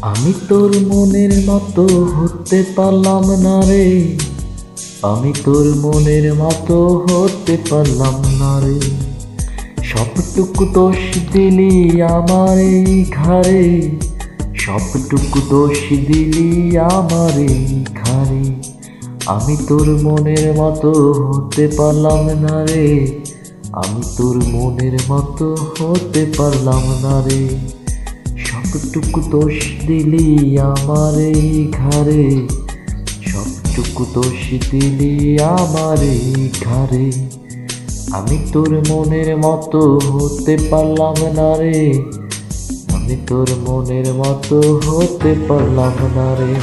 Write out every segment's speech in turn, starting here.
আমি তোর মনের মতো হতে পারলাম না রে, আমি তোর মনের মতো হতে পারলাম না রে। সবটুকু দোষ দিলি আমার এই ঘাড়ে, সবটুকু দোষ দিলি আমার এই ঘাড়ে। আমি তোর মনের মতো হতে পারলাম না রে, আমি তোর মনের মতো হতে পারলাম না রে। সবটুকু দোষ দিলি আমার এই ঘাড়ে, সবটুকু দোষ দিলি আমার এই ঘাড়ে। আমি তোর মনের মতো হতে পারলাম না রে, আমি তোর মনের মতো হতে পারলাম না রে।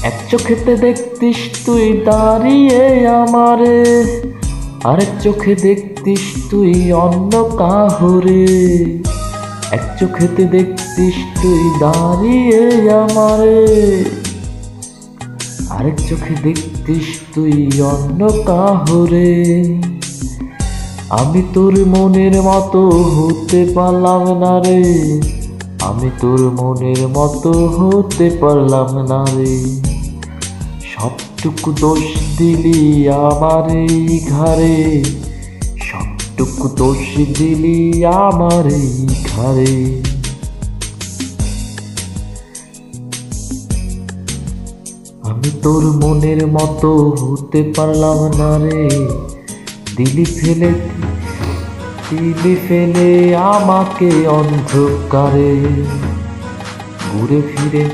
এক চোখেতে দেখতিস তুই দাঁড়িয়ে আমারে, আরেক চোখে দেখতিস তুই অন্য কাহরে। এক চোখেতে দেখতিস তুই দাঁড়িয়ে আমারে, আরেক চোখে দেখতিস তুই অন্য কাহরে। আমি তোর মনের মতো হতে পারলাম না রে, আমি তোর মনের মতো হতে পারলাম না রে। সবটুকু দোষ দিলি আমার এই ঘাড়ে, সবটুকু দোষ দিলি আমার এই ঘাড়ে। আমি তোর মনের মতো হতে পারলাম না রে, দিলি ফেলে আমাকে অন্ধকারে। ঘুরে ফিরে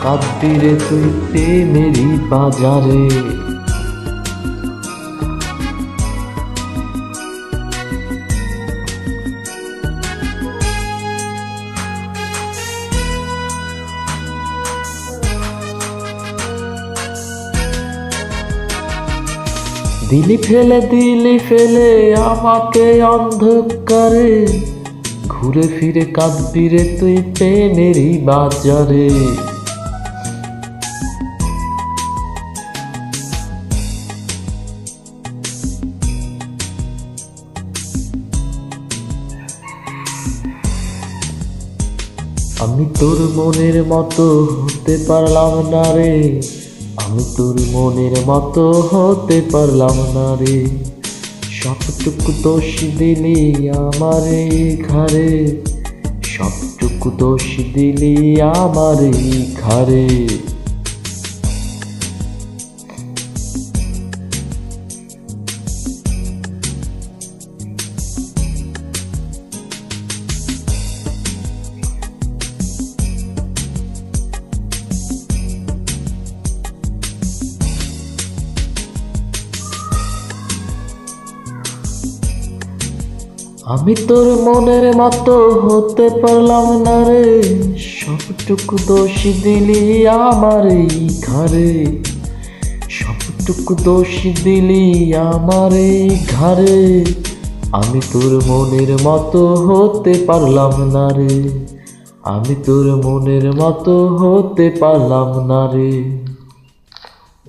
কাঁদবি রে তুই প্রেমেরই বাজারে। দিলি ফেলে আমাকে অন্ধকারে। ঘুরে ফিরে কাঁদবি রে তুই প্রেমেরই বাজারে। আমি তোর মনের মতো হতে পারলাম না রে, আমি তোর মনের মতো হতে পারলাম না রে। সবটুকু দোষ দিলি আমার এই ঘাড়ে, সবটুকু দোষ দিলি আমার এই ঘাড়ে। আমি তোর মনের মতো হতে পারলাম না রে, সবটুকু দোষ দিলি আমার এই ঘাড়ে, সবটুকু দোষ দিলি আমার এই ঘাড়ে। আমি তোর মনের মতো হতে পারলাম না রে, আমি তোর মনের মতো হতে পারলাম না রে।